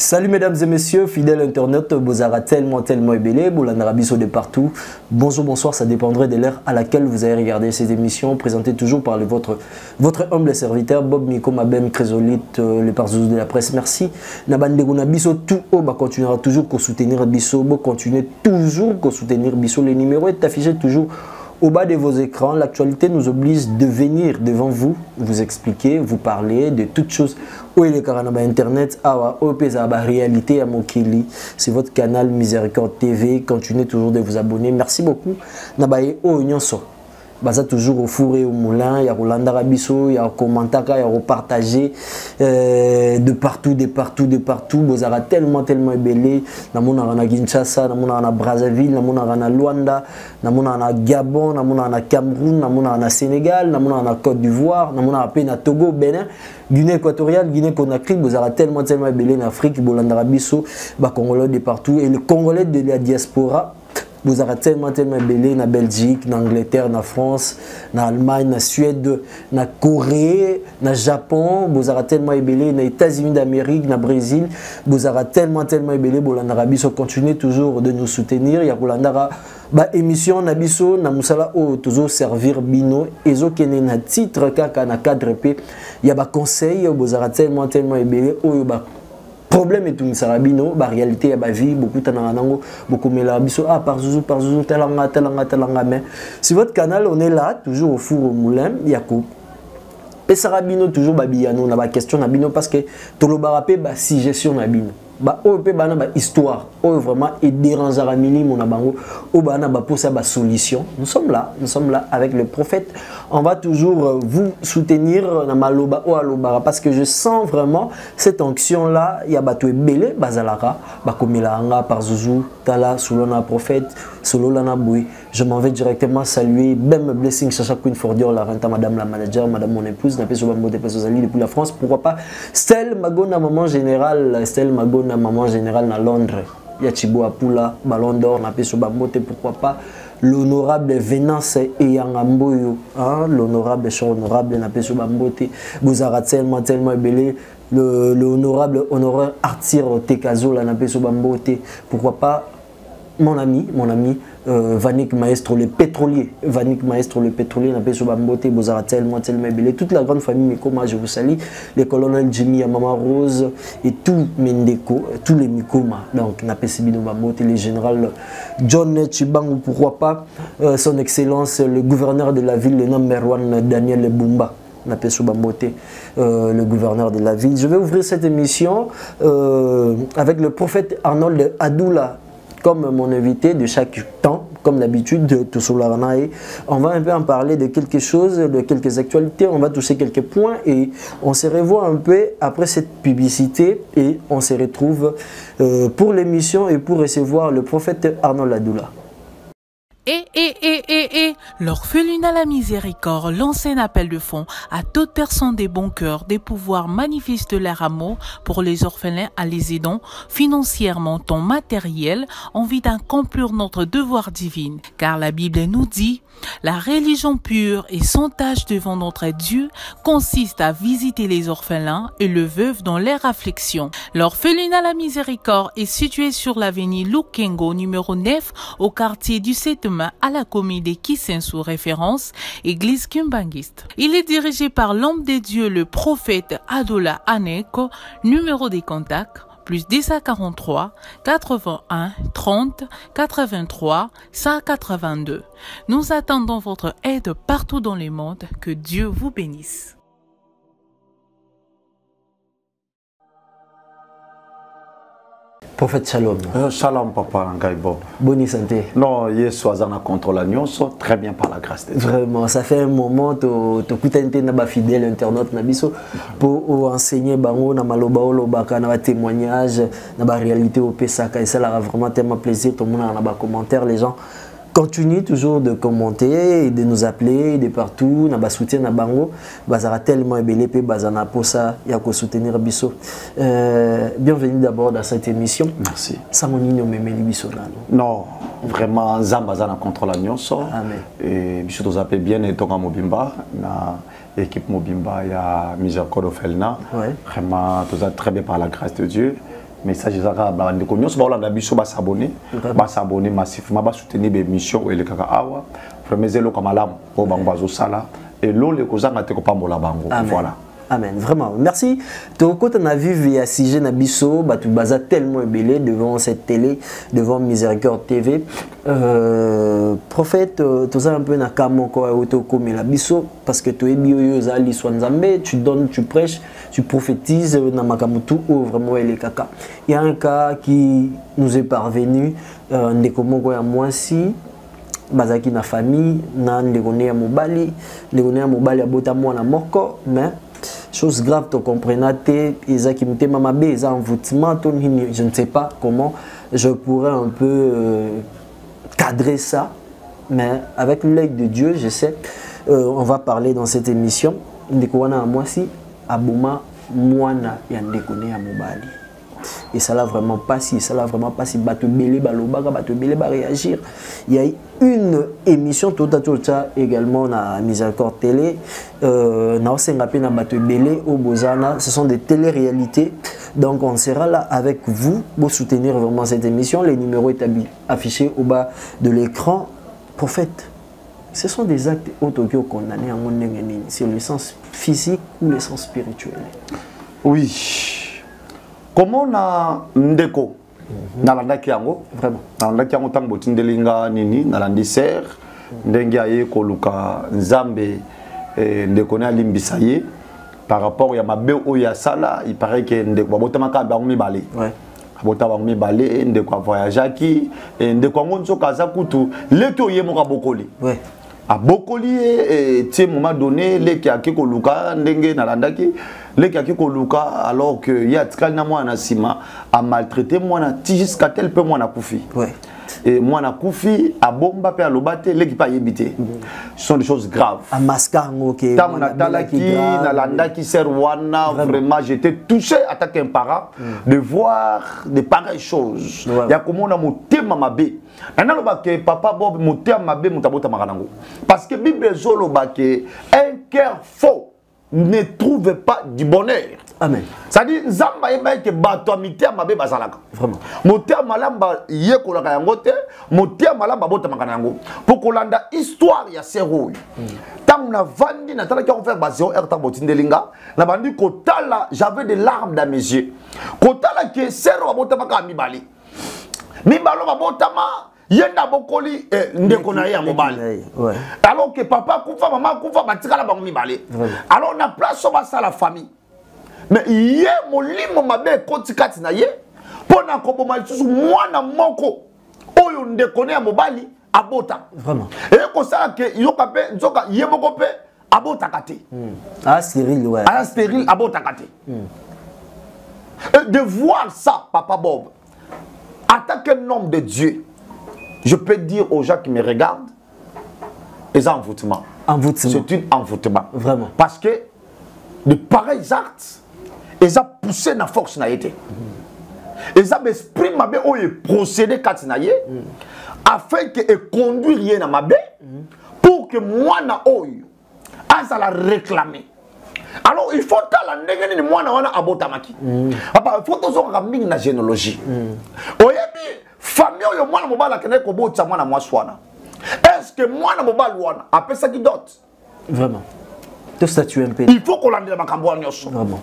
Salut mesdames et messieurs, fidèles internautes, Bozara tellement ébélé, Boulanarabiso de partout. Bonjour, bonsoir, ça dépendrait de l'heure à laquelle vous allez regarder cette émission, présentée toujours par votre humble serviteur, Bob Miko Mabem, Crésolite, le parzouz de la presse. Merci. Nabandeguna Biso, tout haut, continuera toujours à soutenir Biso, continuer toujours à soutenir Biso. Le numéro est affiché toujours au bas de vos écrans. L'actualité nous oblige de venir devant vous, vous expliquer, vous parler de toutes choses. Où est le Karanaba Internet, réalité à Mokili. C'est votre canal Miséricorde TV. Continuez toujours de vous abonner. Merci beaucoup. Nabaye o nyonso. Baza toujours au four et au moulin, il y a Rolanda Rabiso, il y a commentaire, il y a partager de partout. Bozara tellement ébélé. Namuna rana Kinshasa, namuna rana Brazzaville, namuna rana Luanda, namuna rana Gabon, namuna rana Cameroun, namuna rana Sénégal, namuna rana Côte d'Ivoire, namuna rana Togo, Bénin, Guinée équatoriale, Guinée Conakry. Bozara tellement ébélé en Afrique, Bolanda Rabiso, Congolais de partout et le Congolais de la diaspora. Vous avez tellement ébélé na Belgique, na Angleterre, na France, na Allemagne, na Suède, na Corée, na Japon. Vous avez tellement ébélé na États-Unis d'Amérique, na Brésil. Vous avez tellement ébélé. Bolanda Biso continue toujours de nous soutenir. Il y a Bolanda émission na biso na musala o toujours servir bino ezo kene na titre kaka na cadre p. Il y a conseil. Vous avez tellement ébélé. Problème est tout sarabino, la réalité est vie, beaucoup tanango, beaucoup melabiso, par zouzou, talanga, mais sur votre canal, on est là, toujours au four au moulin, Yako. Et sarabino, toujours babiano, on a la question nabino parce que tout le barapé, si gestion nabino. Histoire, vraiment, et déranger à minimum, solution. Nous sommes là avec le prophète. On va toujours vous soutenir parce que je sens vraiment cette onction-là. Il y a Batoué Belé, Bazalara, Bakomelanga, par Zouzou, Tala, Solona prophète, Solona Boui. Je m'en vais directement saluer Bem Blessing, Chacha Queen Fordior, la renta, madame la manager, madame mon épouse, Napé Sobambo depuis la France. Pourquoi pas Stella Magona, maman générale, Stella Magona, maman générale à Londres. Yachibo Apula, Ballon d'Or, Napé Sobambote, pourquoi pas l'honorable Venance et Yangamboyo, l'honorable cher honorable Napé Sobambote, Bouzara tellement ébélé. L'honorable honoraire Artir Tekazo, la Napé Sobambote, pourquoi pas mon ami, Vanik Maestro le pétrolier, Napé Sobambote, Bozara tellement ébélé, toute la grande famille Mikoma, je vous salue, les colonels Jimmy, Mama Rose et tout Mendeko, tous les Mikoma, donc Napé Sobambote, les généraux John Chibang, pourquoi pas son excellence, le gouverneur de la ville, le number one Daniel Bumba. Napé Sobambote, le gouverneur de la ville. Je vais ouvrir cette émission avec le prophète Arnold Adoula comme mon invité de chaque temps, comme d'habitude, de Tosolaranae. On va un peu en parler de quelque chose, de quelques actualités, on va toucher quelques points et on se revoit un peu après cette publicité et on se retrouve pour l'émission et pour recevoir le prophète Arnold Adoula. L'orphelinat La Miséricorde lance un appel de fonds à toute personne des bons cœurs des pouvoirs manifester leur amour pour les orphelins à les aidant financièrement ou matériel en vue d'accomplir notre devoir divin. Car la Bible nous dit, la religion pure et sans tâche devant notre Dieu consiste à visiter les orphelins et le veuve dans leur affliction. L'orphelinat La Miséricorde est situé sur l'avenue Lukengo numéro 9 au quartier du 7 mai à la commune de Kissen sous référence Église Kimbangiste. Il est dirigé par l'homme de Dieu, le prophète Adoula Aneko, numéro des contacts plus 1043 81 30 83 182. Nous attendons votre aide partout dans le monde. Que Dieu vous bénisse. Prophète Shalom. Shalom papa Ngaïbo. Bonne santé. Non, hier soir on a contrôlé l'agneau, très bien par la grâce de Dieu. Vraiment, ça fait un moment to kutante na ba fidèle internaute na biso pour enseigner bango na maloba olobaka na ba témoignage na ba réalité au pesaka et ça a vraiment tellement plaisir tout le monde na ba commentaire les gens continuent toujours de commenter et de nous appeler de partout na ba soutien na bango bazara tellement ébélé pe bazana pour ça ya ko soutenir biso. Bienvenue d'abord dans cette émission. Merci. Samonino memeli biso nano. Non, vraiment Zambazana contrôle l'agneau. Amen. Et biso to zape bien et tonga mobimba na équipe mobimba ya Miséricorde Orphelinat. Vraiment tout ça très bien par la grâce de Dieu. message ezaka bandeko nyonso baolanda biso basabone massivement basoutenir bémission elekaka awa vraiment eloko malamu po bango bazosala elole kozanga te kopambola bango. Voilà. Amen. Vraiment. Merci. Quand on a vu via Sige Nabiso, tu bases tellement ébélé devant cette télé, devant Miséricorde TV. Prophète, tu as un peu nakamo quoi autocomi la biso parce que tu es bioyosa liswanzambe, tu donnes, tu prêches, tu prophétises namakamutu ou vraiment les caca. Il y a un cas qui nous est parvenu, ndekomo quoi moi si. Bazaki na famille, na ndekone ya mobali ya bota mwana moko, mais chose grave, tu comprends, Isaac Mutema Mabe, ils ont envoûtement, je ne sais pas comment je pourrais un peu cadrer ça, mais avec l'œil de Dieu, je sais, on va parler dans cette émission. Ndekwana Amwasi, Abouma, Mwana, Yandekone Mobali. Et ça l'a vraiment pas si, Bato Bele Balobaga, Bato Bele va réagir. Il y a une émission tout à également na Miséricorde Télé, na Osengapé na Bato Bele au Bozana, ce sont des télé-réalités. Donc on sera là avec vous pour soutenir vraiment cette émission. Les numéros établis affichés au bas de l'écran. Prophète, ce sont des actes autogio condamnés en sur le sens physique ou le sens spirituel. Oui. Comment na ndeko nalandaki yango vraiment nalandaki yango tango botindelinga nini nalandi ser ndenge aye koluka nzambe ndeko na limbisa ye par rapport ya mabe oyo ya sala il paraît que ndeko botamaka bango mibale ouais abota bango mibale ndeko voyageaki ndeko ngo nzoka za kutu leki oye moka bokoli ouais a bokoli et moment donné leki akiko luka ndenge nalandaki leki akiko luka alors que ya tkali na mwana sima a maltraité mwana jusqu'à tel peu mwana kufi ouais et mwana kufi a bomba pe alobate leki pa yebité ce sont des choses graves a maskango ke tamna talaki nalandaki serwana vraiment j'étais touché en tant qu'un parent de voir de pareilles choses ya komona motema mabe naloba ke papa Bob motema mabe mutabota makanango parce que Bible zoloba ke un cœur faux ne trouve pas du bonheur. Amen. Ça dit Zamba eba ke bato mitia mabe bazalaka. Vraiment. Motia malamba yekolaka yango te, motia malamba bota makana yango. Pour kolanda histoire ya sero. Tam na vandi na tala ki on faire ba 0 ta botindelinga, na bandi kotala, j'avais des larmes dans mes yeux. Kotala ke sero bota maka mibali. Mibalo bota ma yenda bokoli ndeko na ya mobali. Ouais. Alors que papa kufa maman kufa batikala bango mibale. Alors na place so basa la famille. Mais yé molimo mabe koti kati na ye pona koboma lisusu mwana moko oyo ndeko na ya mobali abota. Vraiment. Et ko sala ke yoka pe nzoka ye moko pe abota kate. Ah stérile ouais. Ah stérile abota kate. Et de voir ça papa Bob en tant qu'un homme de Dieu. Je peux dire aux gens qui me regardent, c'est un envoûtement. Envoûtement. C'est un envoûtement. Vraiment. Parce que de pareils actes, ils ont poussé la force na été. Ils ont esprit mabe ou procédé quand na yé, afin que conduire rien na mabe, pour que moi na oyo, à la réclamer. Alors il faut la négani moi na wana abotamaki. Papa, il faut toujours ramener la généalogie. Oyebi famille yo mwana mobala kene ko botsa mwana mwaswana. Est-ce que mwana mobala wana apesa ki dot? Vraiment. Te statut un peu. Il faut qu'on lande makambo nyonso. Vraiment.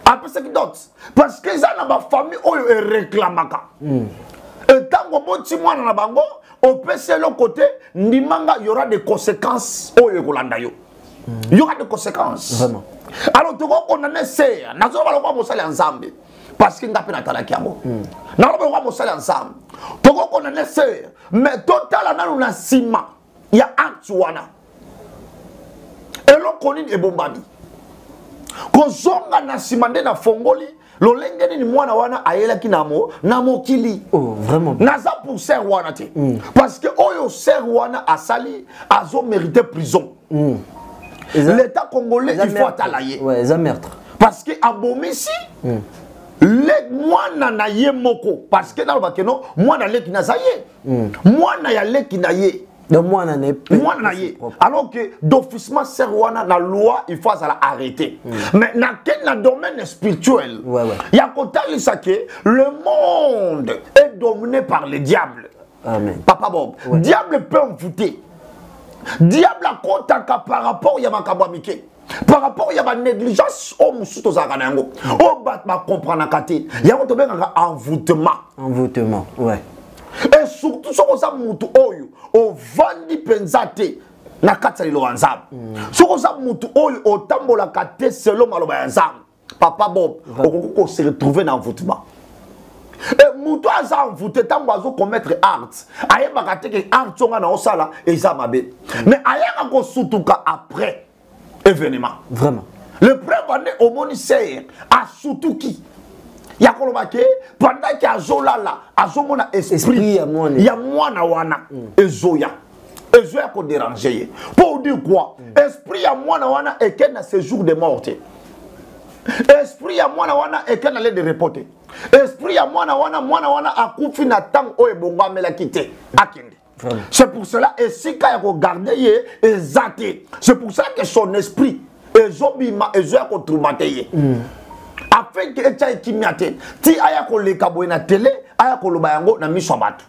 Apesa ki dot parce que ça na ba famille oyo e réclamaka. Et tango botsi mwana na bango au pese l'autre côté ndimanga il y aura des conséquences oyo ko landa yo. Il y aura des conséquences. Vraiment. Alors tu vois qu'on en essaie. Nazo ba lo mosali ensemble. Parce que ngapi na talaki yango. Na lo ba mosali ensemble. Tu vois qu'on en essaie. Mais total na na sima. Il y a Antoine. Et l'on connaît et bombami. Ko zonga na sima nde na fongoli. Lolenge ni mwana wana ayela kinamo na mokili. Oh vraiment. Naza pour ser wana te. Parce que oyo ser wana asali azo mérité prison. L'État congolais il faut atalaye. Ouais, ça meurtre. Parce que abomisi le mwana na ye moko parce que dans le bakeno mwana le kinazaye. Mwana ya le kinaye Donc moi na ne moi na ye alors que d'officiellement serwana na loi il faut ça arrêter mais na quel na domaine spirituel il y a côté ça que le monde est dominé par le diable. Amen. Papa Bob diable peut envoûter diable a contaka par rapport ya makabo amike par rapport ya ba négligence au musuto za kanango au bat ma comprendre kate ya ko to benga envoûtement ouais. Et surtout, ce que ça mutu oyo, au vandi penzate na katsa lilo anzam. Ce que ça mutu oyo, au tambo la kate selon maloba anzam. Papa Bob, on se retrouver dans envoûtement. Et mutu aza envoûté, tambo azo commettre acte. Aye bakate ke acte songa na osala, et ça mabe. Mais aye ko sutuka après événement. Vraiment. Le preuve au monisère, a sutuki. Ya kolobake pendant qu'il y a zolala azomona esprit ya mwana wana ezoya ko déranger pour dire quoi esprit ya mwana wana et qu'elle a séjour de mort esprit ya mwana wana et qu'elle allait de reporter esprit ya mwana wana akufi na tang o ebonga mela kité akende. C'est pour cela et si ka ya ko garder ye ezate c'est pour ça que son esprit ezobima ezoya ko traumatiser afin que echa ekimiate ti aya ko le kabo na télé aya ko loba yango na miso batu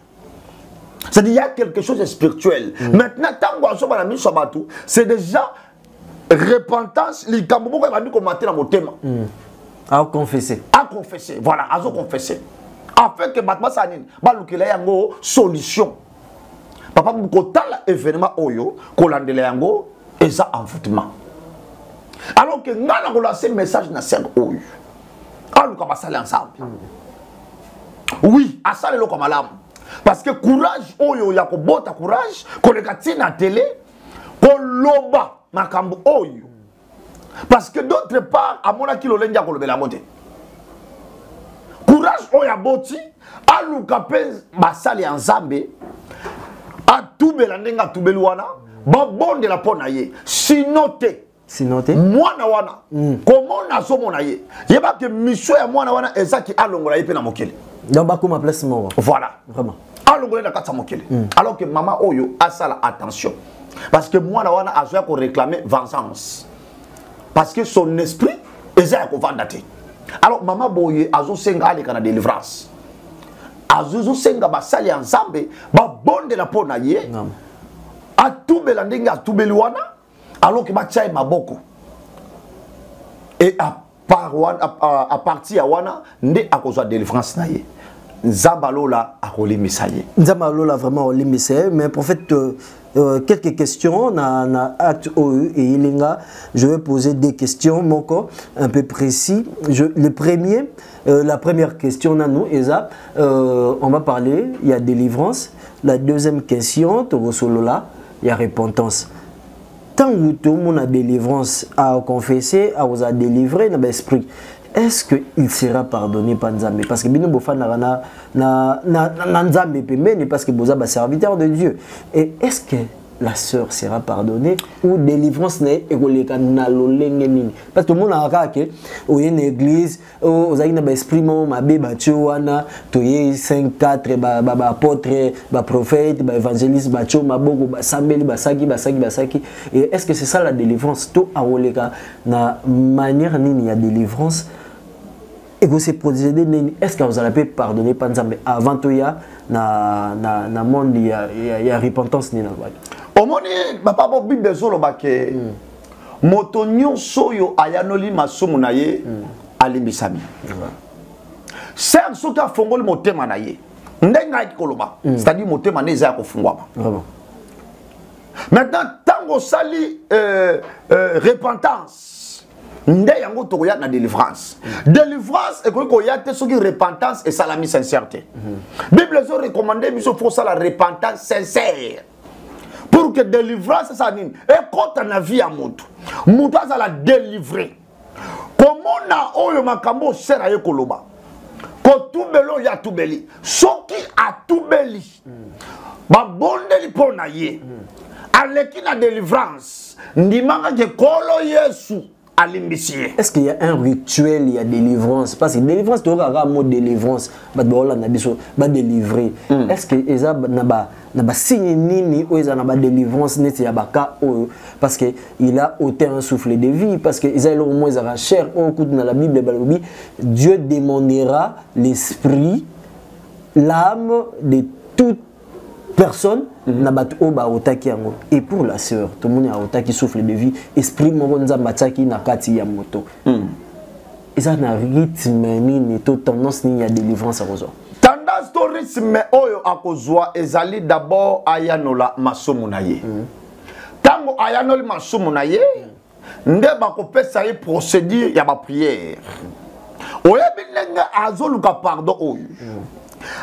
c'est-à-dire il y a quelque chose de spirituel maintenant tango aso ba na miso batu c'est déjà repentance li kambo ko ba ndi ko mater na motema à confesser voilà azo confesser afin que batma sanine ba lukela yango solution papa ko tala événement oyo ko landela yango eza envoûtement alors que ngana ko lancer message na sel oyo aluka basale ensemble oui asale lo comme alam parce que courage oyo ya ko bota courage ko le katina télé ko loba makambo oyo parce que d'autre part amona kilo lenja ko lobela moté courage oyo boti aluka pe basale ensemble a tubela ndenga tubelwana ba bonde la pona ye sinote mwana wana comment na so mona ye yeba que mission ya mwana wana ezaki alongola yepe na mokele donc ba kuma placement voilà vraiment alongola na katsa mokele alors que maman oyo asala attention parce que mwana wana azoya ko réclamer vengeance parce que son esprit ezaya ko vandate alors maman boye azo senga ale kana délivrance azo senga basali ensemble ba bonde la pona ye atubela ndenge atubeli wana alors que Mathieu Maboko et à partir à wana ndé à cause de délivrance naie Nzambalola a collé misaye Nzambalola vraiment collé misaye mais prophète quelques questions na acte OE et Ilinga je vais poser des questions moko un peu précis le premier la première question nanou Eza on va parler il y a délivrance la deuxième question Togosolola il y a repentance. Tant que tout le monde a délivrance à confesser, à vous a délivré dans l'esprit, est-ce qu'il sera pardonné par Nzambe? Parce que nous sommes Nzambe, mais parce que vous êtes serviteur de Dieu. Et est-ce que la sœur sera pardonnée ou délivrance n'est parce que tout le monde a raconté une église aux aïna esprit ma bébé tuana toye 5-4 ba apôtre ba prophète ba évangéliste ba cho ma bogo ba sambeli ba saki et est-ce que c'est ça la délivrance to awoleka na manière nini ya délivrance et que c'est procédé est-ce que vous allez pardonner par Nzambe avant toya na monde ya repentance ni na omoni papa bo bible zolo bake moto nyonso yo ayanoli masumu na ye alimbisami ser soki afongoli motema na ye ndenge ayaki koloba c'est-à-dire motema ne eza ya kofungwama maintenant ntango osali repentance nde yango tokoya na délivrance délivrance ekoki koya te soki repentance esalami sincérité bible ezo recommande biso fo osala repentance sincère pour que délivrance ça nini et quand na vie à mutu ça la délivrer comment na oyo makambo sera ye koloba ko tubelo ya tubeli soki a tubeli ba bondeli pona ye aleki na délivrance ndimanga ke kolo Yesu Est-ce qu'il y a un rituel, il y a délivrance? Parce que délivrance, tu auras un mot délivrance, on va délivrer. Est-ce que ça n'a signe nini ou ça n'a délivrance parce qu'il a ôté un souffle de vie, parce que ils ont au moins la chair au coup dans la Bible, Dieu demandera l'esprit, l'âme de toute personne n'a et pour la sœur tout le monde a autant qui souffle de vie esprit moronza mataki na kati ya moto et ça na rythme ni to tendance ni ya délivrance à rezo tendance to rythme oyo akozwa ezali d'abord ayanola masomo na ye tango ayanoli masomo na ye nde bakopesa ye procédure ya ba prière oyebi ndenge azoluka pardon oyo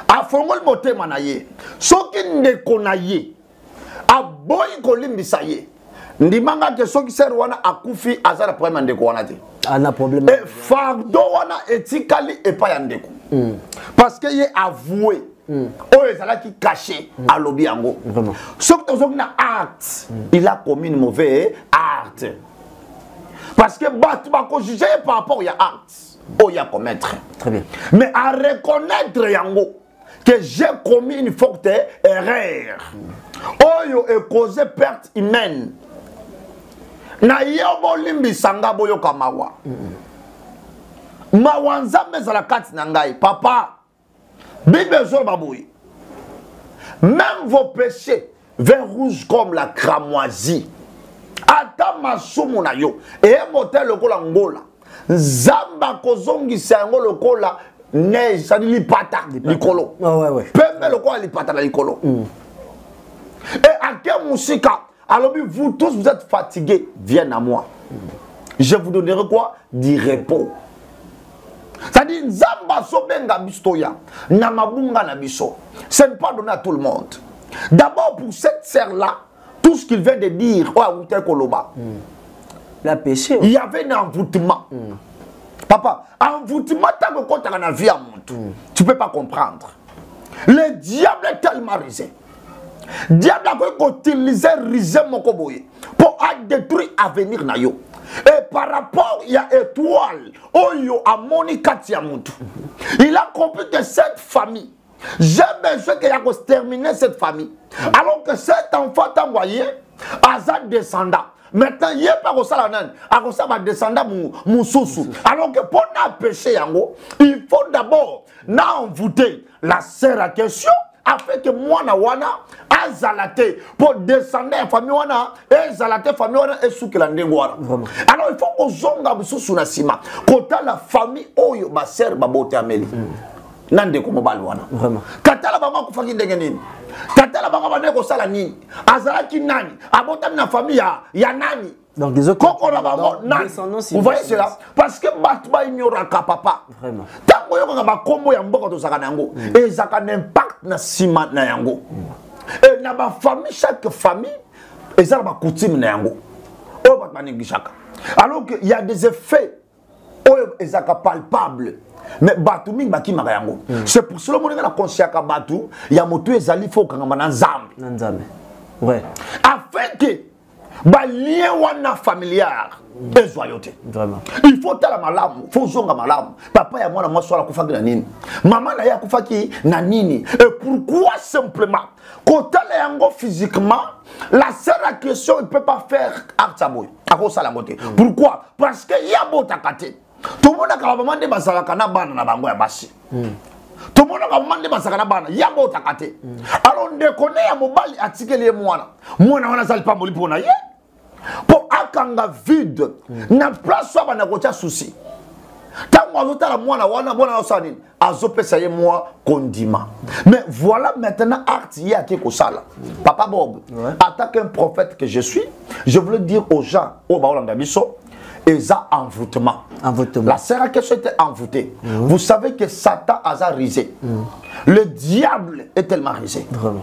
afongoli motema na ye soki ndeko na ye aboyi kolimbisa ye ndimanga ke soki ser wana akufi azala problème ndeko wana te ana problème et fardeau wana etikali epa ya ndeko parce que ye avoué oyo ezalaki caché alobi yango soki tozoki na acte il a commis une mauvaise acte parce que bato bakojuge par rapport ya acte oyo ya commettre. Très bien. Mais à reconnaître yango que j'ai commis une forte erreur. Oyo e causé perte humaine. Na yobo limbi sanga boyo kamawa. Mawanza mezala kati na ngai papa. Bible zo baboui. Même vos péchés vin rouge comme la cramoisie. Ata masumu na yo e motel lokola ngola. Zamba kozongisa yango lokola neige ça dit lipata likolo. Pembe lokola lipata la likolo. Et à quel musika alors vous tous vous êtes fatigués, viens à moi. Je vous donnerai quoi? Du repos. Ça dit Zamba sobenga bistoya na mabunga na biso. Ce n'est pas donné à tout le monde. D'abord pour cette sœur là, tout ce qu'il vient de dire, la péché. Il y avait un envoûtement. Papa, envoûtement, tu ne peux pas comprendre. Le diable est tellement risé. Le diable a utilisé risé pour détruire l'avenir. Et par rapport, il y a étoile. Il a compris que cette famille, j'ai besoin qu'il y ait terminer cette famille. Alors que cet enfant t'a envoyé à sa descendant. Maintenant, il n'y a pas de salanan, à descendant moussousou. Alors que pour ne péché, il faut d'abord envoûter la sœur à question afin que moi, wana azalate pour descendre la famille wana et zalate famille wana et sous que la ndengwara. Alors il faut qu'on zonga moussousou na sima. Quand la famille oyo ma sœur babote ameli. Nande ko mobali wana vraiment katala baba ko faki ndenge nini katala baba bane ko sala nini azalaki nani abotami na famille ya nani donc les autres koko na baba nani vous voyez cela parce que batba ignora ka papa vraiment tango yoko ka bakombo ya mboka to saka nango et zaka n'impact na sima na yango et na ba famille chaque famille et ça ba coutume na yango o batba ningishaka alors que il y a des effets o ezaka palpables. Mais Batou ming baki magayango. C'est pour cela que la conscience à Batou, il y a moto ezali faut quand on Nzambe. Ouais. Afin que ba lien wana familiar ezoyote. Vraiment. Il faut tala malamu, faut zonga malamu. Papa ya mwana moi sola kufaki na nini? Maman na ya kufaki na nini? Et pourquoi simplement quand elle est yango physiquement, la seule question il peut pas faire artaboy. À cause ça la moté. Pourquoi? Parce que y a botakate. Tout le monde a demandé Basalakana Bana na bango ya basi. Tout le monde a demandé Basalakana Bana, yabo takate. Alors on déconne à mobile article et moi. Moi na wana sal pas moli pour na ye. Pour akanga vide, na place soit bana kocha souci. Tant moi la moi na wana bona osani, azope ça y moi condiment. Mais voilà maintenant acte y a quelque sala. Papa Bob, attaque un prophète que je suis, je veux dire aux gens au baolanda biso. Et ça, envoûtement. La sœur à question était envoûtée. Vous savez que Satan a risé. Le diable est tellement risé. Vraiment.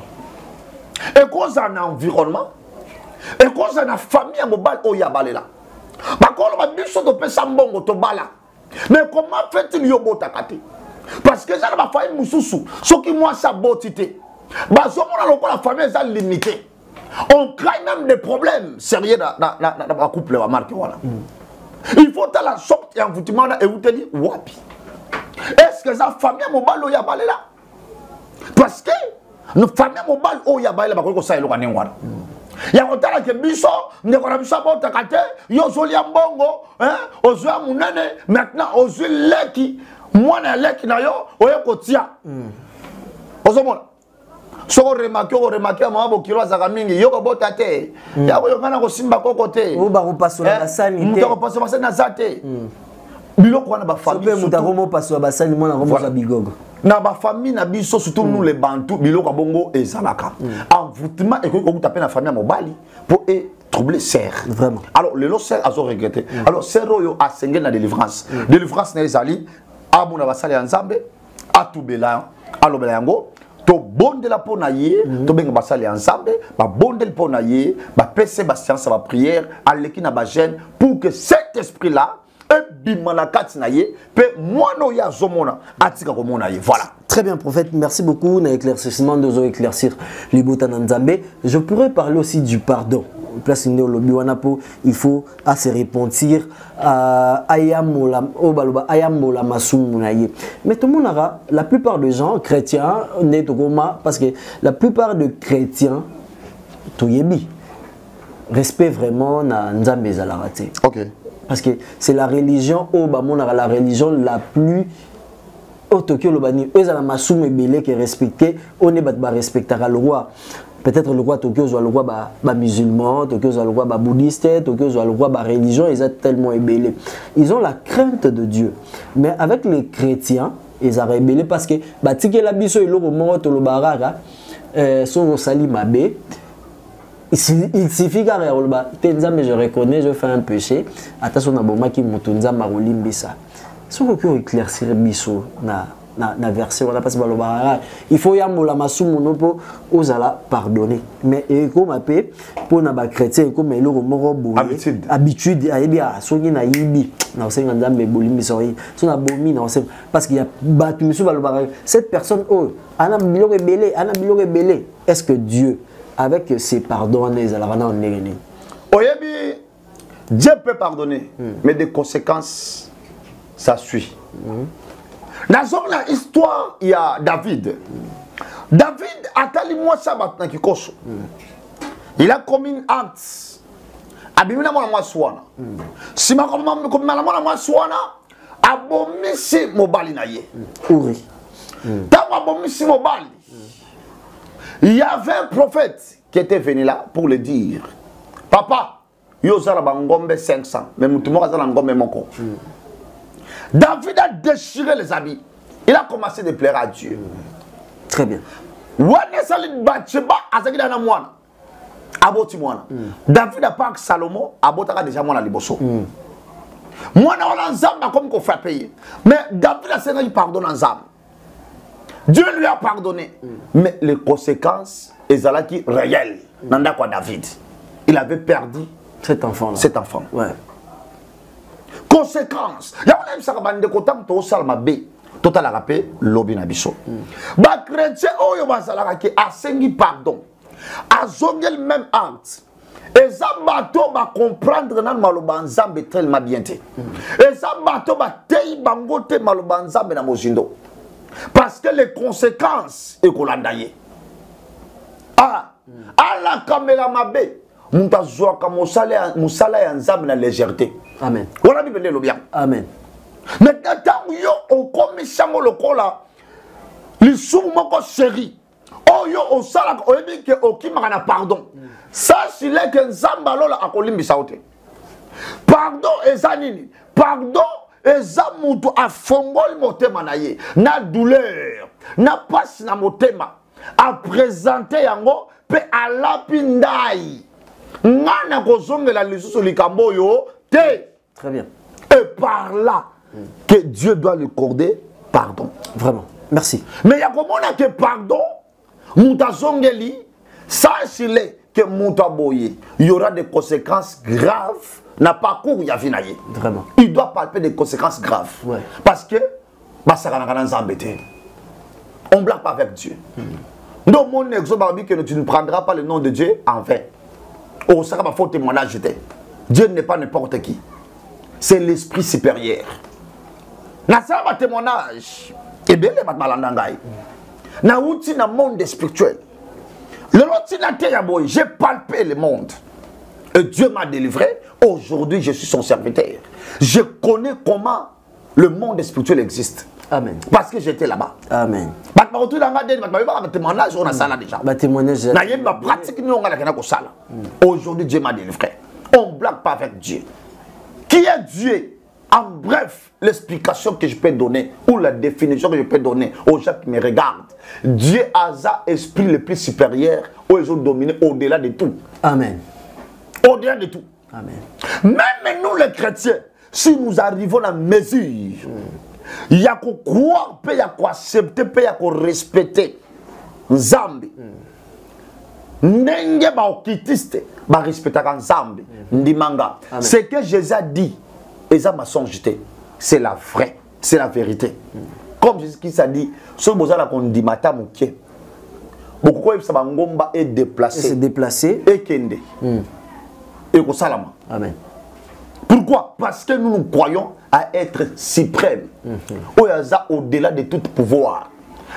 Et quand ça a un environnement, et quand ça a une famille à mobile, oh ya balé là. Par contre, on va dire que tu peux s'embongo to bala. Mais comment fait-il yobo takate? Parce que ça va faire moussoussou. Ce qui moi ça botité. Bah, la famille est limitée. On crée même des problèmes sérieux dans le couple, on va marquer voilà. Il faut la sorte et envoûtement et vous te dire wapi. Est-ce que ça famille mobile ou yabale là? Parce que nous famille mobile ou yabale là parce que ça est loin n'engouana. Ya kotala ke biso ndeko na biso bota kate yo zoli ya mbongo hein ozwa munene maintenant ozwi leki mwana leki na yo oye kotia ozomona soko remarquer mama bokilo azaka mingi yo ko bota te ya ko yokana ko simba koko te o ba ko pasola basani te muto ko pasola basani na zate biloko wana ba famille muto ko mo pasola basani mwana ko mo bigogo na ba famille na biso surtout nous les bantou biloko bongo ezalaka envoûtement et ko taper na famille mobali pour troubler serre vraiment alors le lo serre azo regretter alors serre yo a sengé na délivrance na ezali amuna basali ya nzambe atubela alobela yango to bondela pona ye to benga basali ya nzambe ba bondel pona ye ba pese ba séance ba prière aleki na ba jeune pour que cet esprit là voilà. Très bien, prophète. Merci beaucoup. L'éclaircissement de éclaircir les Nzambe. Je pourrais parler aussi du pardon. Place il faut se repentir ayamola masumunaye. Mais tout le monde aura, la plupart des gens chrétiens parce que la plupart des chrétiens respect vraiment na Nzambe zalarate. OK. Parce que c'est la religion la religion la plus Tokyo Lobani, eux la masum ebele qui est respecté, on est respectera le roi. Peut-être le roi Tokyo soit le roi musulman, Tokyo soit le roi bouddhiste, Tokyo soit le roi religion, ils sont tellement ébélés. Ils ont la crainte de Dieu. Mais avec les chrétiens, ils ont rébellé parce que tike la biso eloko moko to lobaraka so sali mabe. Il suffit mais je reconnais, je fais un péché. Attention, qui m'utunza marolimbisa. Si on peut éclaircir biso na verset, on a passé il faut y avoir la masumu pour osala pardonner. Mais comme appelé pour na chrétien comme le moro habitude à bien soki na yibi na osenga nzambe bolimbisa so na bomi na osenga parce qu'il y a batu misu balobara cette personne oh ana biloko belé est-ce que Dieu avec ses pardons, Dieu peut pardonner, mais des conséquences, ça suit. Dans la histoire, il y a David. David a talimou sabat na kikoso. Il a commis un acte. Abimina mwana mwaswana. Si ma comme mwana mwaswana, abomisi mobali na ye. Uri. Tant abomisi mobali. Il y avait un prophète qui était venu là pour le dire. Papa, yozala bangombe 500, mais mutumo azala ngombe moko. David a déchiré les habits. Il a commencé de plaire à Dieu. Très bien. David a pas que Salomon, abotaka déjà mwana liboso. Mwana wana nzamba comme qu'on fait payer. Mais David a sénat il pardonne nzamba. Dieu lui a pardonné. Mais les conséquences, elles qui réelles. Nanda quoi David. Il avait perdu cet enfant. Cet enfant. Ouais. Conséquences. Il y a même ça de côté to salma b. Total a rappelé lobi na biso. Ba chrétien oyo bazalaka ki asengi pardon. Azongel même acte. Et ça bateau va comprendre nan maloba nzambe tellement bien te. Et ça bateau va tei bango te maloba nzambe na mozindo. Parce que les conséquences et qu'on l'a d'ailleurs. Ah, à la caméra mabe, mutazwa ka musala ya nzambe na légèreté. Amen. Voilà bibele lo bien. Amen. Maintenant tant yo o komishango lokola li sumu moko chéri. Oh yo o sala o yebi ke okimaka na pardon. Ça c'est là que nzamba lola akolimbisa ote. Pardon ezanini. Pardon eza mutu afongoli motema na ye na douleur na passe na motema a présenter yango pe alapi ndai ngana kozongela lisusu likambo yo te. Très bien. Et par là que Dieu doit lui accorder pardon. Vraiment. Merci. Mais il y a comment on a que pardon muta zongeli sachez que muta boye il y aura des conséquences graves. N'a pas couru ya vinaye. Vraiment. Il doit palper des conséquences graves. Ouais. Parce que on ne blague pas avec Dieu. Dans mon exode, que tu ne prendras pas le nom de Dieu en vain. Oh, ça va faire témoignage. Dieu n'est pas n'importe qui. c'est l'esprit supérieur. Na ça ma témoignage et bien les matmalandangai. Na outi na monde spirituel. Le boy, j'ai palpé le monde. Et Dieu m'a délivré. Aujourd'hui, je suis son serviteur. Je connais comment le monde spirituel existe. Amen. Parce que j'étais là-bas. Amen. Aujourd'hui, Dieu m'a délivré. On ne blague pas avec Dieu. Qui est Dieu? En bref, l'explication que je peux donner ou la définition que je peux donner aux gens qui me regardent. Dieu a un esprit le plus supérieur où ils ont dominé au-delà de tout. Amen. Au-delà de tout. Amen. Même nous les chrétiens, si nous arrivons à la mesure, il y a qu'on croire, il y a qu'on accepter, il y a qu'on respecter. Nzambi. Nenge ba okitiste ba respecter Nzambi. Ndimanga. Ce que Jésus a dit. Et ça m'a songé. C'est la vraie, c'est la vérité. Comme Jésus-Christ a dit, ce que vous avez dit, beaucoup de gens est déplacé. Se déplacer. Et kende. Et ko salama. Amen. Pourquoi? Parce que nous croyons à être suprême. Au-delà de tout pouvoir.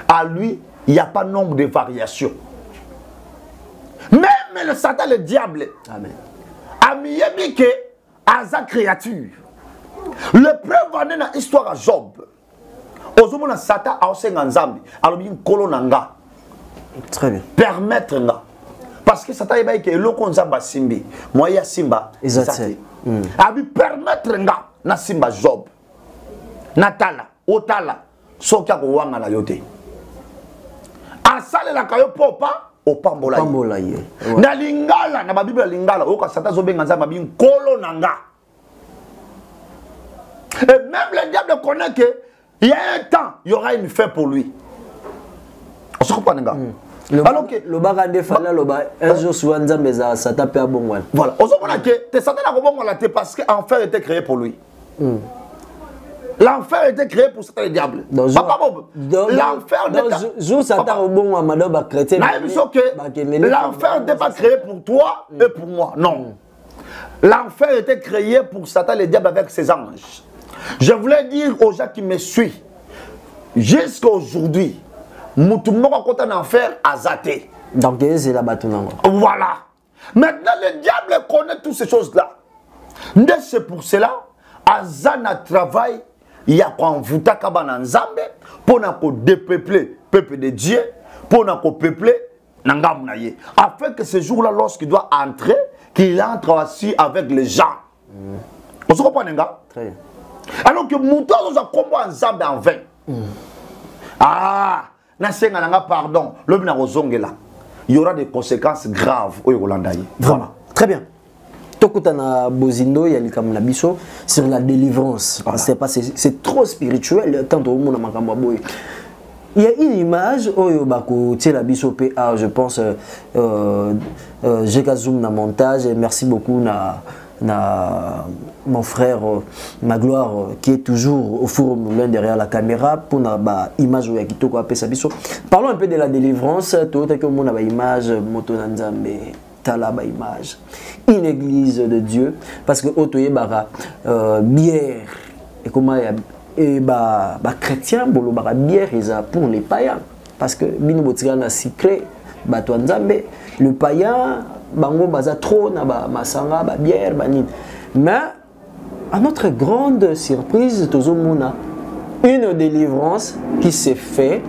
À lui, il n'y a pas nombre de variations. Même le Satan, le diable, Amen. a mis à sa créature. Le preuve dans l'histoire à Job. Ozomona Satan a aussi un Nzambi. Alors bien kolonanga. Très bien. Permettre nga. Parce que Satan est que loko Nzamba simbi. Moi ya simba. Exactement. A bi permettre nga na simba Job. Natala, otala, sokia ko wanga na yote. Asale la kayo popa opambola. Opambola ye. Na lingala na Bible lingala oka Satan zo benga Nzamba bin kolonanga. Et même le diable connaît que il y a un temps, il y aura une fin pour lui. On se comprend, gars. Alors que le bagande fala le ba un jour souvent Nzambe za Satan pe abongwana. Voilà, on se comprend que Satan a abongwana parce que l'enfer était créé pour lui. L'enfer était créé pour Satan et le diable. L'enfer jour Satan abongwana madame ba chrétien. L'enfer n'était pas créé pour toi et pour moi. Non. L'enfer était créé pour Satan et le diable avec ses anges. Je voulais dire aux gens qui me suivent, jusqu'à aujourd'hui, Moutoumoko côté d'enfer a zaté. Donc c'est la bâtonne. Voilà. Maintenant, le diable connaît toutes ces choses-là. C'est pour cela, Azana travaille, il y a quoi en Vouta Kabana Nzambe, pour dépeupler le peuple de Dieu, pour peupler Nangamnaye. Afin que ce jour-là, lorsqu'il doit entrer, qu'il entre aussi avec les gens. On se comprend, Nenga? Très bien. Alors que Mouton nous a combattu ensemble en vain. Ah, pardon, il y aura des conséquences graves au Yolanda. Voilà. Très bien. Tokutana Bozindo, il y a le Nabiso sur la délivrance. C'est trop spirituel. Tant au monde il y a une image où je pense j'ai zoom na montage et merci beaucoup na mon frère Magloire qui est toujours au forum l'un derrière la caméra pour na image où kitoko apesa biso. Parlons un peu de la délivrance. Tout que mon image moto nzambe tala image une église de Dieu parce que otoye bara bière et comment et chrétien bolo bara bière pour les païens parce que bino botika na secret bato nzambe le païen bango baza trop na masanga ba bière banine. Mais à notre grande surprise tozomona une délivrance qui s'est fait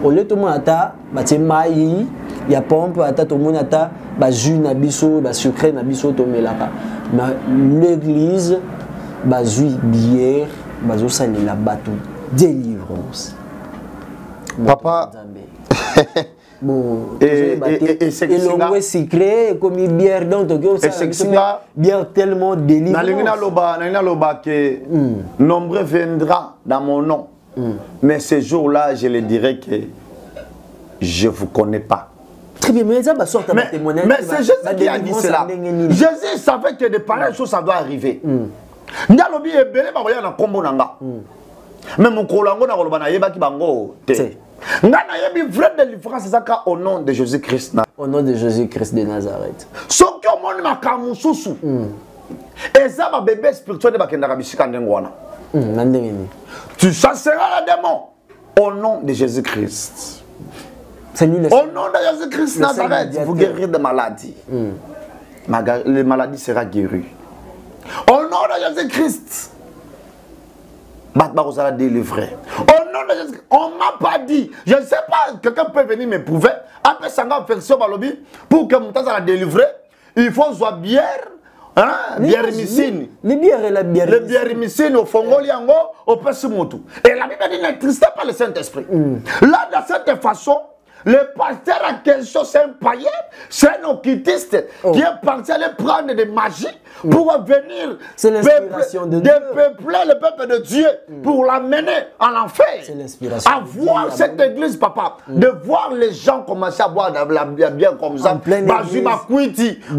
au lieu tout le monde ata batemai ya pompe ata tout le monde ata ba jus na biso ba sucré na biso to melaka mais l'église ba jus bière bazo salela bato délivrance. Papa bon, et c'est secret comme une bière donc bière tellement délivrance. Nombreux viendra dans mon nom. Mais ce jour-là, je le dirai que je ne vous connais pas. Très bien, mais ça va sortir de témoignage. Mais c'est Jésus qui a dit cela. Jésus savait que de pareilles choses, ça doit arriver. Ndalobi ebele ba koya na kombo nanga. Mais mon kolango na kolobana yeba ki bango te. Ngana yebi vraie délivrance zaka au nom de Jésus-Christ. Au nom de Jésus-Christ de Nazareth. Soki o moni makamususu. Et ça, ma bébé spirituel, tu chasseras le démon au nom de Jésus-Christ. C'est lui le Au nom de Jésus-Christ, Nazareth, vous guérir des maladies. Les maladies seront guéries. Au nom de Jésus-Christ, vous allez délivrer. Au nom de Jésus-Christ, on ne m'a pas dit. Je ne sais pas, quelqu'un peut venir me prouver. Après, ça va faire ça pour que mon temps soit délivré. Il faut soit bière. Hein? Bière missine. Les bières et la bière. Les bières missine au Fongoliango, au Pesumutu. Et la Bible dit n'attristez pas le Saint-Esprit. Là, de cette façon, le pasteur en question, c'est un païen, c'est un occultiste qui est parti aller prendre des magies pour venir peupler le peuple de Dieu, pour l'amener en enfer. C'est l'inspiration. À voir cette église, papa, de voir les gens commencer à boire la bière comme ça. Tu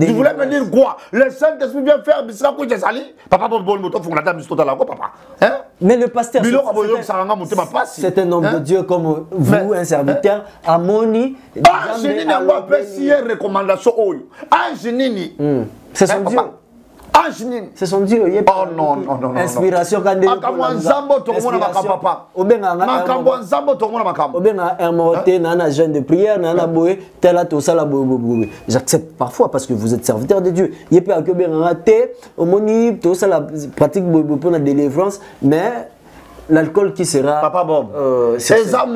voulais me dire quoi? Le Saint-Esprit vient faire papa, mais le pasteur, c'est un homme de Dieu comme vous, un serviteur. C'est son Dieu. C'est son Dieu. Oh non, non, non. Inspiration quand jeûne de prière, j'accepte parfois parce que vous êtes serviteur de Dieu. Il peut la pratique pour la délivrance, mais l'alcool qui sera. Papa Bob. C'est ça,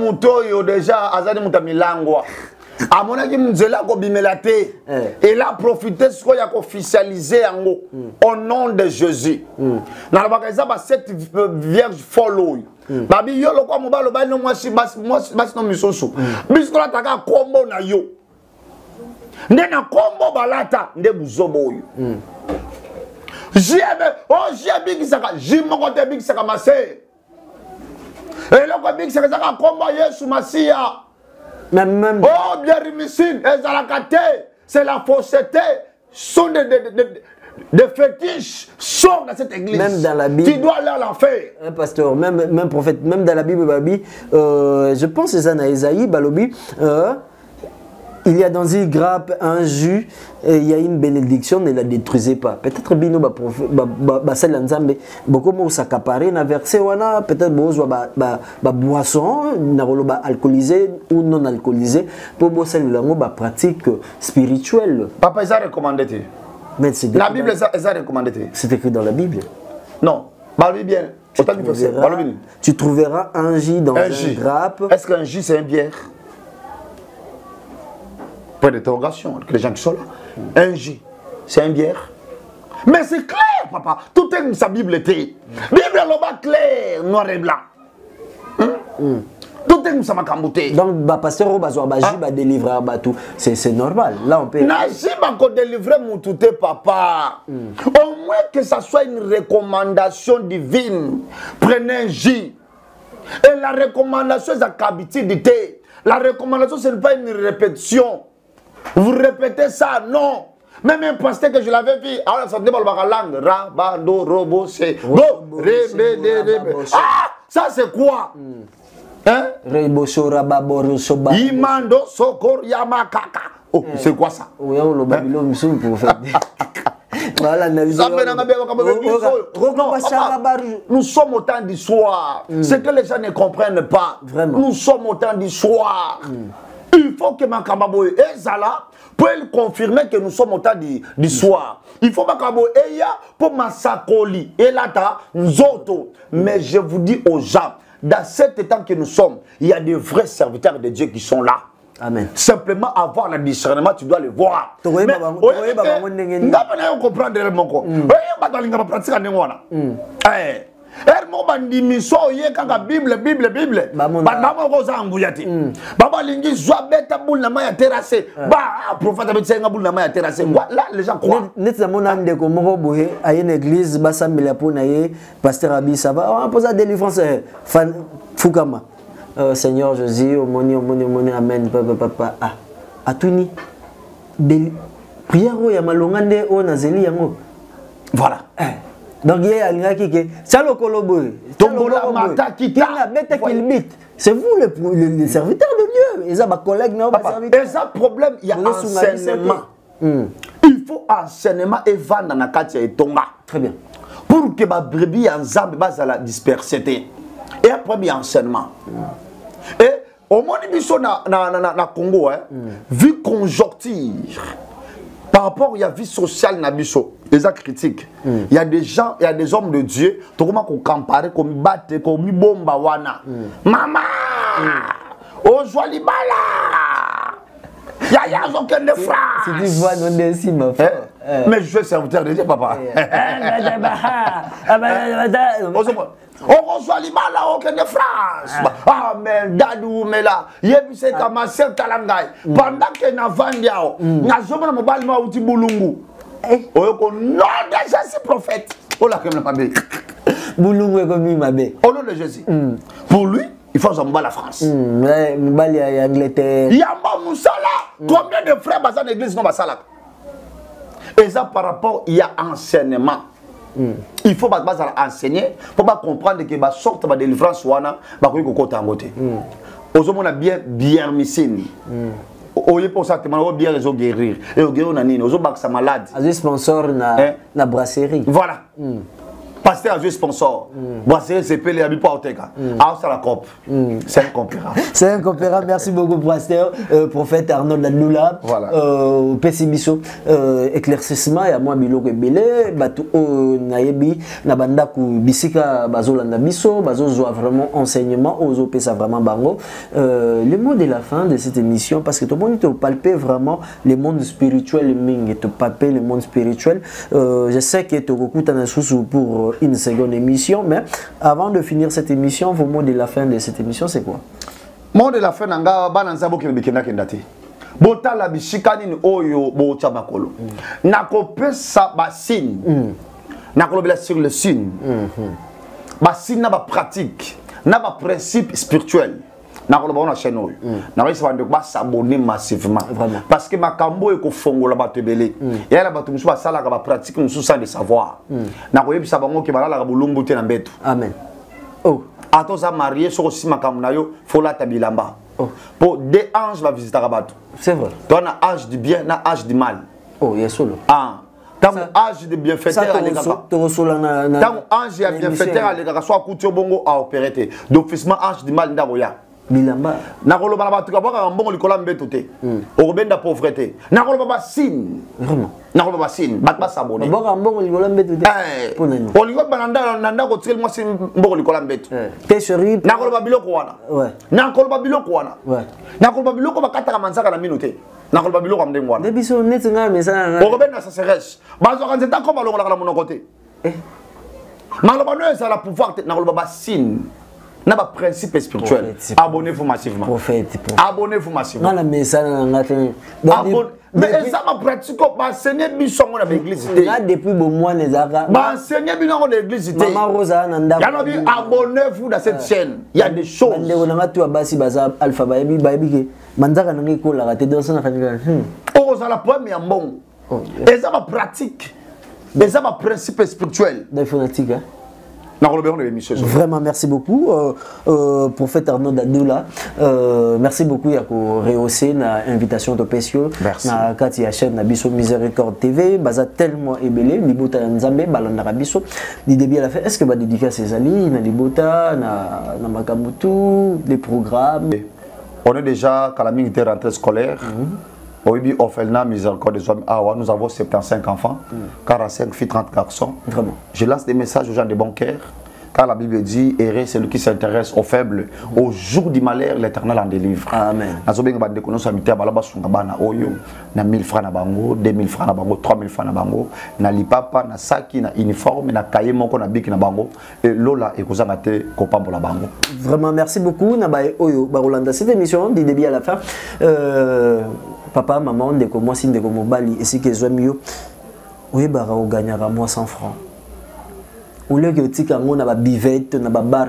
déjà, Azadi Moutamilangwa. À mon avis, et là, profiter ce qu'il a officialisé au nom de Jésus. Dans le bagage, cette vierge folle. Babi yo lo kwa mobalo ba no mwasi no misoso. Bisko la taka kombo na yo. Nde na kombo balata nde buzobo oyo. Jiebe ki saka jimoko te big saka mase. Et là quoi big saka kombo Yesu Masia. Même. Oh, bien rimissine, c'est la fausseté, sont des fétiches, sont dans cette église. Même dans la Bible. Tu dois aller à l'enfer. Un pasteur, même prophète, même dans la Bible, je pense que c'est dans Isaïe, Balobi, il y a dans une grappe un jus, et il y a une bénédiction, ne la détruisez pas. Peut-être Bino Basel Nzambe, beaucoup de s'accaparer, na verset wana, peut-être boisson, na alcoolisé ou non alcoolisé, pour bosser la pratique spirituelle. Papa, ils ont recommandé. La Bible, ils ont recommandé. C'est écrit dans la Bible. Non, Balobi bien. Tu trouveras un jus dans une grappe. Est-ce qu'un jus c'est une bière? Point d'interrogation, les gens qui sont là. Un J, c'est une bière. Mais c'est clair, papa. Tout est sa Bible était. Bible est clair, noir et blanc. Tout est sa macambouté. Donc, pasteur, on va délivrer tout. C'est normal. Là, on peut. Naji va délivrer mon tout, papa. Au moins que ça soit une recommandation divine. Prenez un J. Et la recommandation, c'est la capacité. La recommandation, ce n'est pas une répétition. Vous répétez ça, non. Même un pasteur que je l'avais vu, alors ça déballe la langue. Ra, ba, do, robo, c'est. Do, ré, bé, dé, ré, bé. Ah, ça c'est quoi? Hein? Rebo, shora, babo, soba. Imando, sokor, yamakaka. Oh, c'est quoi ça? Oui, on le Babylone, pour faire. Voilà, nous sommes au temps du soir. Ce que les gens ne comprennent pas. Vraiment. Nous sommes au temps du soir. Il faut que Makambabo et Zala pour confirmer que nous sommes au temps du soir. Il faut Makambabo et Ya pour Massakoli et Lata Nzoto. Mais je vous dis aux gens, dans cet temps que nous sommes, il y a des vrais serviteurs de Dieu qui sont là. Amen. Simplement avoir le discernement, tu dois le voir. Mais comprendre mon corps. Ermo bandimiso ye kaka Bible. Baba ko za nguyati. Baba lingi zwa beta boule na maya terrasse. Ba prophète betsenga boule na maya terrasse. Là les gens croient. Net zamona ndeko moko boye à une église basambela pona ye pasteur Abi ça va on pose la délivrance fan Fukama. Seigneur Jésus omoni amen papa ah atuni prière ya malonga nde o nazeli yango. Voilà. Donc il y a un qui est c'est vous le serviteur de Dieu. Ils ont des collègues, et ça problème, il y a enseignement. Il faut enseignement et vendre dans la katia et tonga. Très bien. Pour que ma brebis ensemble base à la dispersité. Et un premier enseignement. Et au moins na Congo, vie conjoncture. Par rapport à la vie sociale na biso, les critiques. Il y a des gens, il y a des hommes de Dieu, tout comment qu'on compare, qu'on batte, qu'on bomba wana. Maman, oh jolie bala. Il y a aucun de France. Si tu vois, non ici, ma frère. Mais je suis serviteur de Dieu, papa. On reçoit l'image là, aucun de France. Ah, mais Dadou, mais là, il y a c'est comme ma sœur Talangay. Pendant que n'a vendu, n'a jamais mon balma ou Tiboulungu. Oh, non, déjà c'est prophète. Oh là, comme le pabé. Boulungu est comme ma bé. Au nom de Jésus. Pour lui, il faut que la France. Mbali ya Angleterre. Yamba Moussala. Combien de frères dans l'église non Basala? Et ça par rapport, il y a enseignement. Il faut enseigner pour comprendre que la sorte de délivrance est bien missine. On est pour ça que on bien guérir. Et on guérir on malade. Un sponsor na brasserie. Voilà. Pasteur a joué sponsor. Brasserie c'est pelé à pas au teka. Ah ça la coupe. C'est incompérable. C'est incompérable. Merci beaucoup pasteur prophète Arnaud Dadloula. Voilà. Pessibiso éclaircissement et à moi biloko belé batu nayebi na banda ku bisika bazolanda biso bazozo vraiment enseignement ozo pesa vraiment bango. Le mot de la fin de cette émission parce que tout le monde te palper vraiment le monde spirituel ming te palper le monde spirituel. Je sais que tu recoutes un sous pour une seconde émission, mais avant de finir cette émission, vos mots de la fin de cette émission, c'est quoi? Mot de la fin, nanga bananza boki bikenda kendati. Bota la bishikani ni oyo bocha makolo. Nakopesa basine. Nakolobela sur le signe. Basine na ba pratique, na ba principe spirituel. Nakoloba na chaîne oyo. Na réussi à s'abonner massivement. Vraiment. Parce que makambo eko fongola bato belé. Et là bato musu basala ka ba pratique musu sans de savoir. Nakoyebisa bango ke balala ka bulumbu te na mbeto. Amen. Oh. Atoza marié sur aussi makambo na yo fola tabilamba. Oh. Pour des anges va visiter Rabato. C'est vrai. Toi na ange du bien, na ange du mal. Oh, yes solo. Ah. Tant ange de bienfaiteur à l'égard. Tant ange de bienfaiteur à l'égard soit couture bongo à opérer. D'officiellement ange du mal ndagoya. Bilamba. Nakoloba na batu ka boka mbongo likola mbeto te. Orobenda pauvreté. Nakoloba ba signe. Vraiment. Nakoloba ba signe, bat ba s'abonner. Boka mbongo likola mbeto te. Pour nani. Oligo bananda nanda ko tirel mo sim mbongo likola mbeto. Pêcherie. Nakoloba biloko wana. Ouais. Nakoloba biloko wana. Ouais. Nakoloba biloko bakata ka manzaka na minote. Nakoloba biloko amdengo wana. Debiso netinga mesa. Orobenda sa serèche. Bazo kanzeta ko balongo la monoko te. Maloba no ça la pouvoir te nakoloba ba signe. N'a pas principe spirituel. Abonnez-vous massivement. Prophète. Abonnez-vous massivement. Mais ça n'a mais ça m'a pratique. Enseigner biso mon l'église. Là depuis bon mois les ara. Enseigner biso mon l'église. Maman Rosa nanda. Abonnez-vous dans cette chaîne. Il y a des choses. Bande on a tout abasi baza alpha baby baby manzaka nangi ko la raté dans ça na kanila. Oh ça la première bon. Et ça ma pratique. Et ça ma principe spirituel. Des fanatiques hein. Vraiment, merci beaucoup, prophète Arnaud Dadloula. Merci beaucoup pour rehausser l'invitation de Pesio. Merci. Na kati ya chaîne Nabiso Miséricorde TV, baza tellement ébélé, Libota Nzambe, Balanda Rabiso. Du début à la fin, est-ce que va dédicacer ses alliés, na Libota, na Makamutu, les programmes? On est déjà à la minute de rentrée scolaire. Oibi Orphelinat Miséricorde des Hommes. Ah, nous avons 75 enfants, 45 filles, 30 garçons. Vraiment. Je lance des messages aux gens de bon cœur. Car la Bible dit, errer celui qui s'intéresse aux faibles. Au jour du malheur, l'Éternel en délivre. Amen. Nazobenga ba déconner sur mité balaba sunga bana oyo na 1000 francs na bango, 2000 francs na bango, 3000 francs na bango, na lipapa na saki na uniforme na cahier moko na biki na bango et lola ekozanga te kopambola bango. Vraiment merci beaucoup na ba oyo ba Rolanda cette émission du début à la fin. Papa, maman, ndeko moi si ndeko mobali et si que zoamio oui bara o gagnera moi 100 francs. Ou le que tika ngona ba bivette na ba bar.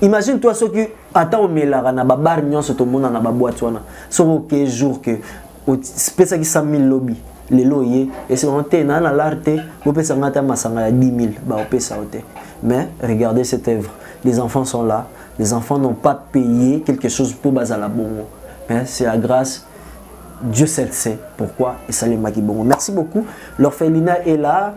Imagine toi ce que ata o melara na ba bar nyonso to mona na ba boîte wana. So que jour que pesa ki 100 000 lobby le loyer et c'est on te na l'arte o pesa ngata masanga ya 10 000 ba o pesa ote. Mais regardez cette œuvre. Les enfants sont là. Les enfants n'ont pas payé quelque chose pour bazala bongo. Mais c'est la grâce Dieu seul sait pourquoi et ça les makibongo. Merci beaucoup. L'orphelinat est là,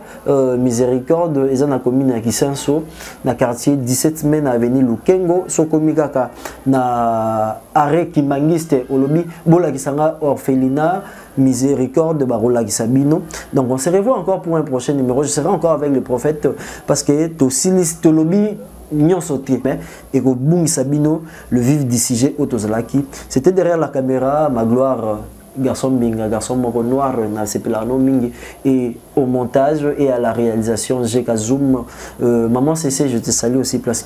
miséricorde, ils ont commune à Kisenso, dans le quartier 17 mai na avenue Lukengo, so komikaka na arrêt Kimangiste olobi bola kisanga orphelinat miséricorde barola kisabino. Donc on se revoit encore pour un prochain numéro. Je serai encore avec le prophète parce que to silis to lobi et que Boum Sabino, le vif du sujet Otozalaki, c'était derrière la caméra, ma gloire, garçon Binga, garçon Moko Noir, Mingi, et au montage et à la réalisation, Jeka Zoom, Maman CC, je te salue aussi, place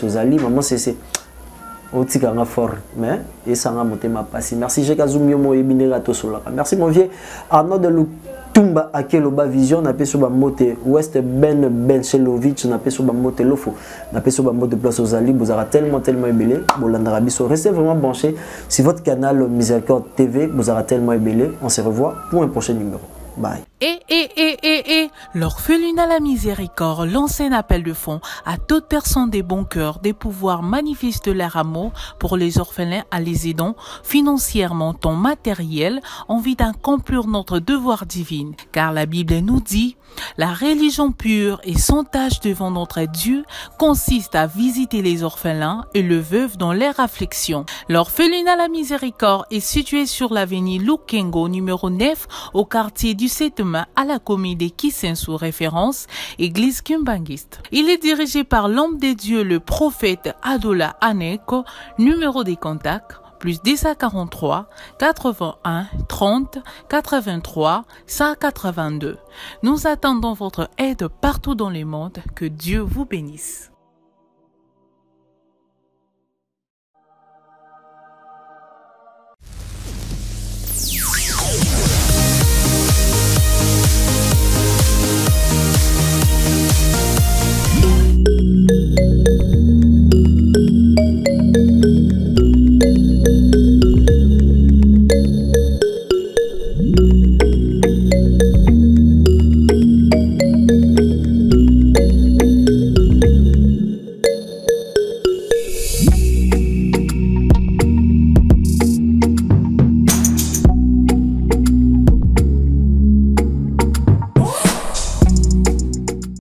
aux Ali, Maman CC. Fort, mais et ça m'a monté ma passe. Merci Jeka Zoom, Yomo et Binerato Solaka. Merci mon vieux Arnaud de Tumba Akeloba Vision, n'a pas sur mote West Ben Benchelovic, n'a pas sur mote Lofo, n'a pas sur mote Place aux Ali, vous aurez tellement ébélé, Bolandarabiso. Restez vraiment branchés. Si votre canal Miséricorde TV vous aura tellement ébélé, on se revoit pour un prochain numéro. Bye. L'orphelinat La Miséricorde lance un appel de fonds à toute personne des bons cœurs, des pouvoirs manifestes de leur amour pour les orphelins à les aidant financièrement en matériel, en vue d'accomplir notre devoir divin. Car la Bible nous dit, la religion pure et sans tâche devant notre Dieu consiste à visiter les orphelins et le veuve dans leur affliction. L'orphelinat La Miséricorde est situé sur l'avenue Lukengo numéro 9 au quartier du 7 mai à la commune de Kisenso, référence Église Kimbangiste. Il est dirigé par l'homme de Dieu, le prophète Adola Aneko, numéro des contacts plus 1043 81 30 83 182. Nous attendons votre aide partout dans le monde. Que Dieu vous bénisse.